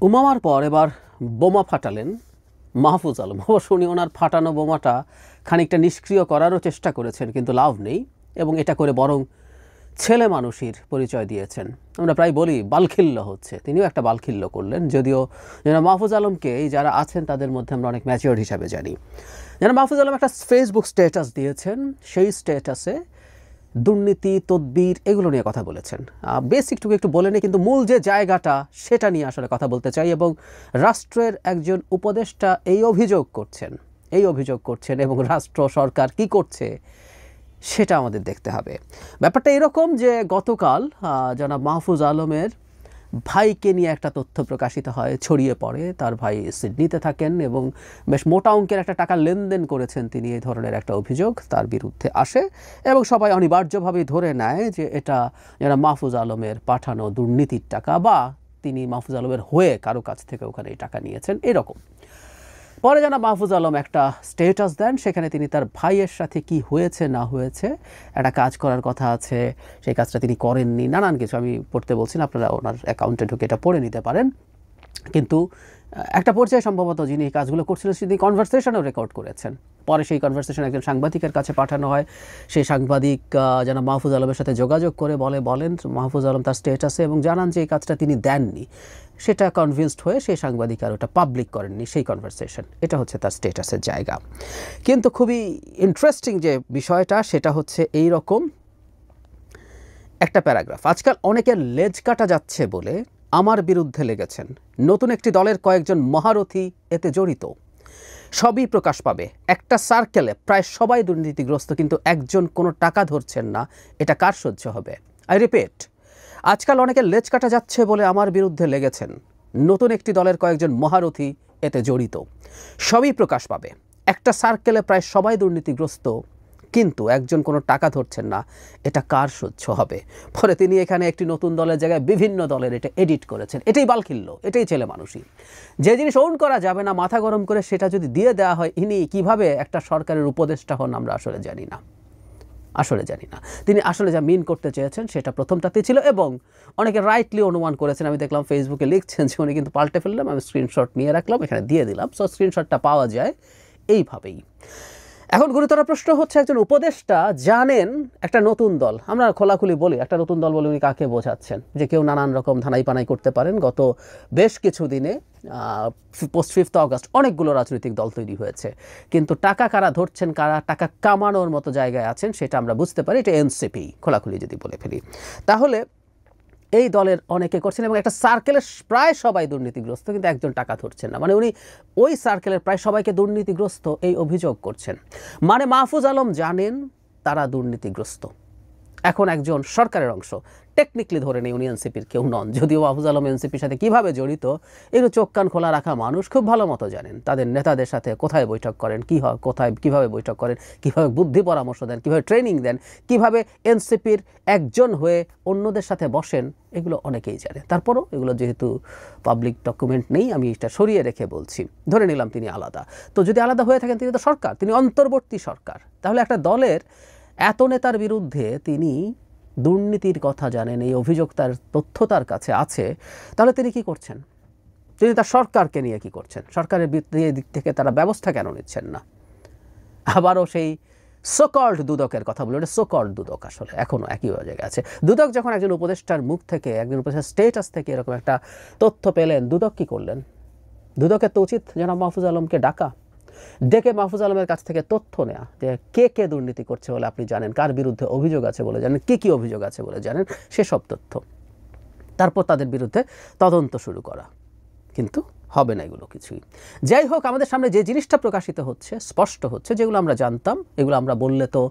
উমামার পর এবার বোমা ফাটালেন মাহফুজ আলম। অবশ্য উনি ওনার ফাটানো বোমাটা খানিকটা নিষ্ক্রিয় করারও চেষ্টা করেছেন, কিন্তু লাভ নেই, এবং এটা করে বরং ছেলে মানুষের পরিচয় দিয়েছেন। আমরা প্রায় বলি বালখিল্য হচ্ছে, তিনিও একটা বালখিল্য করলেন। যদিও যারা মাহফুজ আলমকে এই যারা আছেন তাদের মধ্যে আমরা অনেক ম্যাচিওর হিসাবে জানি। যারা মাহফুজ আলম একটা ফেসবুক স্ট্যাটাস দিয়েছেন, সেই স্ট্যাটাসে দুর্নীতি তদবির এগুলো নিয়ে কথা বলেছেন। বেসিকটুকু একটু বলে নিই, কিন্তু মূল যে জায়গাটা সেটা নিয়ে আসলে কথা বলতে চাই। এবং রাষ্ট্রের একজন উপদেষ্টা এই অভিযোগ করছেন এবং রাষ্ট্র সরকার কি করছে সেটা আমাদের দেখতে হবে। ব্যাপারটা এরকম যে গতকাল জনাব মাহফুজ আলমের ভাইকে নিয়ে একটা তথ্য প্রকাশিত হয়, ছড়িয়ে পড়ে। তার ভাই সিডনিতে থাকেন এবং বেশ মোটা অঙ্কের একটা টাকা লেনদেন করেছেন তিনি, এই ধরনের একটা অভিযোগ তার বিরুদ্ধে আসে এবং সবাই অনিবার্যভাবেই ধরে নেয় যে এটা যারা মাহফুজ আলমের পাঠানো দুর্নীতির টাকা, বা তিনি মাহফুজ আলমের হয়ে কারো কাছ থেকে ওখানে এই টাকা নিয়েছেন, এরকম। পরে জানা মাহফুজ আলম একটা স্ট্যাটাস দেন, সেখানে তিনি তার ভাইয়ের সাথে কি হয়েছে না হয়েছে, একটা কাজ করার কথা আছে, সেই কাজটা তিনি করেননি, নানান কিছু আমি পড়তে বলছি না, আপনারা ওনার অ্যাকাউন্টে ঢুকে এটা পড়ে নিতে পারেন। কিন্তু একটা পর্যায়ে সম্ভবত যিনি এই কাজগুলো করছিলেন তিনি কনভারসেশনও রেকর্ড করেছেন। পরে সেই কনভারসেশন একজন সাংবাদিকের কাছে পাঠানো হয়। সেই সাংবাদিক যেন মাহফুজ আলমের সাথে যোগাযোগ করে বলেন মাহফুজ আলম তার স্ট্যাটাসে, এবং জানান যে এই কাজটা তিনি দেননি। সেটা কনভিন্সড হয়ে সেই সাংবাদিক আর ওটা পাবলিক করেননি সেই কনভারসেশন। এটা হচ্ছে তার স্ট্যাটাসের জায়গা। কিন্তু খুবই ইন্টারেস্টিং যে বিষয়টা সেটা হচ্ছে এই রকম একটা প্যারাগ্রাফ। আজকাল অনেকের লেজ কাটা যাচ্ছে বলে আমার বিরুদ্ধে লেগেছেন। নতুন একটি দলের কয়েকজন মহারথী এতে জড়িত। সবই প্রকাশ পাবে। একটা সার্কেলে প্রায় সবাই দুর্নীতিগ্রস্ত, কিন্তু একজন কোনো টাকা ধরছেন না। এটা কার সহ্য হবে? আই রিপিট, আজকাল অনেকের লেজ কাটা যাচ্ছে বলে আমার বিরুদ্ধে লেগেছেন। নতুন একটি দলের কয়েকজন মহারথী এতে জড়িত। সবই প্রকাশ পাবে। একটা সার্কেলে প্রায় সবাই দুর্নীতিগ্রস্ত, কিন্তু একজন কোনো টাকা ধরছেন না। এটা কার সহ্য হবে? পরে তিনি এখানে একটি নতুন দলের জায়গায় বিভিন্ন দলের এটা এডিট করেছেন। এটাই বালখিল্য, এটাই ছেলে মানুষই। যে জিনিস ওন করা যাবে না, মাথা গরম করে সেটা যদি দিয়ে দেওয়া হয়, ইনি কিভাবে একটা সরকারের উপদেষ্টা হন আমরা আসলে জানি না। তিনি আসলে যা মিন করতে চেয়েছেন সেটা প্রথমটাতেই ছিল, এবং অনেকে রাইটলি অনুমান করেছেন। আমি দেখলাম ফেসবুকে লিখছেন যে উনি কিন্তু পাল্টে ফেললাম, আমি স্ক্রিনশট নিয়ে রাখলাম, এখানে দিয়ে দিলাম। সো স্ক্রিনশটটা পাওয়া যায় এইভাবেই। এখন গুরুতর প্রশ্ন হচ্ছে, একজন উপদেষ্টা জানেন একটা নতুন দল, আমরা খোলাখুলি বলি একটা নতুন দল বলে উনি কাকে বোঝাচ্ছেন? যে কেউ নানান রকম ধানাই পানাই করতে পারেন। গত বেশ কিছু দিনে পোস্ট 5 অগস্ট অনেকগুলো রাজনৈতিক দল তৈরি হয়েছে, কিন্তু টাকা কারা ধরছেন, কারা টাকা কামানোর মতো জায়গায় আছেন সেটা আমরা বুঝতে পারি। এটা এনসিপি, খোলাখুলি যদি বলে ফেলি। তাহলে এই দলের অনেকে করছেন, এবং একটা সার্কেলের প্রায় সবাই দুর্নীতিগ্রস্ত, কিন্তু একজন টাকা ধরছেন না। মানে উনি ওই সার্কেলের প্রায় সবাইকে দুর্নীতিগ্রস্ত এই অভিযোগ করছেন। মানে মাহফুজ আলম জানেন তারা দুর্নীতিগ্রস্ত। এখন একজন সরকারের অংশ, টেকনিক্যালি ধরে নেই উনি এনসিপির কেউ নন, যদিও মাহফুজ আলম এনসিপির সাথে কীভাবে জড়িত এগুলো চোখ কান খোলা রাখা মানুষ খুব ভালো মতো জানেন। তাদের নেতাদের সাথে কোথায় বৈঠক করেন, কী হয়, কোথায় কীভাবে বৈঠক করেন, কীভাবে বুদ্ধি পরামর্শ দেন, কীভাবে ট্রেনিং দেন, কীভাবে এনসিপির একজন হয়ে অন্যদের সাথে বসেন, এগুলো অনেকেই জানে। তারপরও এগুলো যেহেতু পাবলিক ডকুমেন্ট নেই, আমি এটা সরিয়ে রেখে বলছি। ধরে নিলাম তিনি আলাদা, তো যদি আলাদা হয়ে থাকেন তিনি তো সরকার, তিনি অন্তর্বর্তী সরকার। তাহলে একটা দলের এত নেতার বিরুদ্ধে তিনি দুর্নীতির কথা জানেন, এই অভিযোগ তার তথ্য তার কাছে আছে, তাহলে তিনি কি করছেন? তিনি তার সরকারকে নিয়ে কি করছেন? সরকারের দিক থেকে তারা ব্যবস্থা কেন নিচ্ছেন না? আবারও সেই সোকল্ড দুদকের কথা বলে, এটা সোকল্ড দুদক আসলে এখনও একই জায়গায় আছে। দুদক যখন একজন উপদেষ্টার মুখ থেকে, একজন উপদেষ্টার স্টেটাস থেকে এরকম একটা তথ্য পেলেন, দুদক কি করলেন? দুদকের তো উচিত জনাব মাহফুজ আলমকে ডেকে মাহফুজ আলমের কাছ থেকে তথ্য নেওয়া, যে কে কে দুর্নীতি করছে বলে আপনি জানেন, কার বিরুদ্ধে অভিযোগ আছে বলে জানেন, কী কী অভিযোগ আছে বলে জানেন, সেসব তথ্য। তারপর তাদের বিরুদ্ধে তদন্ত শুরু করা। কিন্তু হবে না এগুলো কিছুই। যাই হোক, আমাদের সামনে যে জিনিসটা প্রকাশিত হচ্ছে, স্পষ্ট হচ্ছে, যেগুলো আমরা জানতাম, এগুলো আমরা বললে তো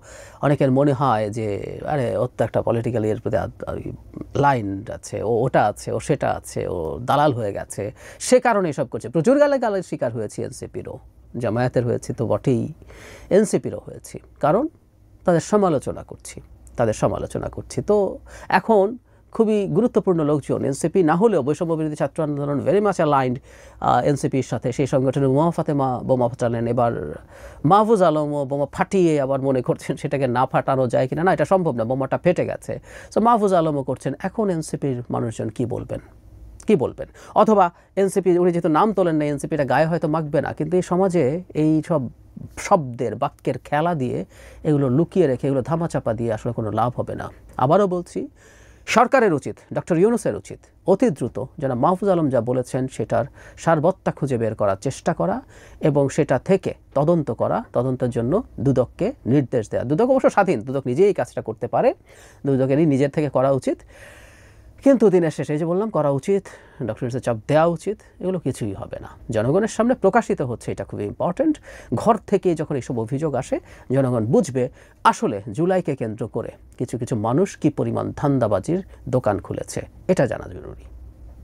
অনেকের মনে হয় যে আরে ওর তো একটা পলিটিক্যাল এর প্রতি লাইন আছে, ও ওটা আছে, ও সেটা আছে, ও দালাল হয়ে গেছে, সে কারণে এসব করছে। প্রচুর গালের শিকার হয়েছি এনসিপিরও, জামায়াতের হয়েছি তো বটেই, এনসিপিরও হয়েছি, কারণ তাদের সমালোচনা করছি। তো এখন খুবই গুরুত্বপূর্ণ লোকজন, এনসিপি না হলেও বৈষম্য বিরোধী ছাত্র আন্দোলন ভেরি মাচ অ্যালাইন্ড এনসিপির সাথে, সেই সংগঠনের উমা ফাতেমা বোমা ফাটালেন। এবার মাহফুজ আলমও বোমা ফাটিয়ে আবার মনে করছেন সেটাকে না ফাটানো যায় কিনা, না এটা সম্ভব না, বোমাটা ফেটে গেছে। সো মাহফুজ আলমও করছেন। এখন এনসিপির মানুষজন কি বলবেন? কি বলবেন? অথবা এনসিপি, উনি যেহেতু নাম তোলেন না, এনসিপিটা গায়ে হয়তো মাখবে না, কিন্তু এই সমাজে এই সব শব্দের বাক্যের খেলা দিয়ে এগুলো লুকিয়ে রেখে এগুলো ধামাচাপা দিয়ে আসলে কোনো লাভ হবে না। আবারও বলছি, সরকারের উচিত, ডক্টর ইউনূসের উচিত অতি দ্রুত জনাব মাহফুজ আলম যা বলেছেন সেটার সারবত্তা খুঁজে বের করার চেষ্টা করা এবং সেটা থেকে তদন্ত করা, তদন্তের জন্য দুদককে নির্দেশ দেওয়া। দুদক অবশ্য স্বাধীন, দুদক নিজেই এই কাজটা করতে পারে, দুদকেরই নিজের থেকে করা উচিত। কিন্তু দিনের শেষে যে বললাম করা উচিত, ডক্টর ইউনূসের চাপ দেওয়া উচিত, এগুলো কিছুই হবে না। জনগণের সামনে প্রকাশিত হচ্ছে, এটা খুবই ইম্পর্ট্যান্ট। ঘর থেকে যখন এইসব অভিযোগ আসে জনগণ বুঝবে আসলে জুলাইকে কেন্দ্র করে কিছু কিছু মানুষ কি পরিমাণ ধান্দাবাজির দোকান খুলেছে, এটা জানা জরুরি।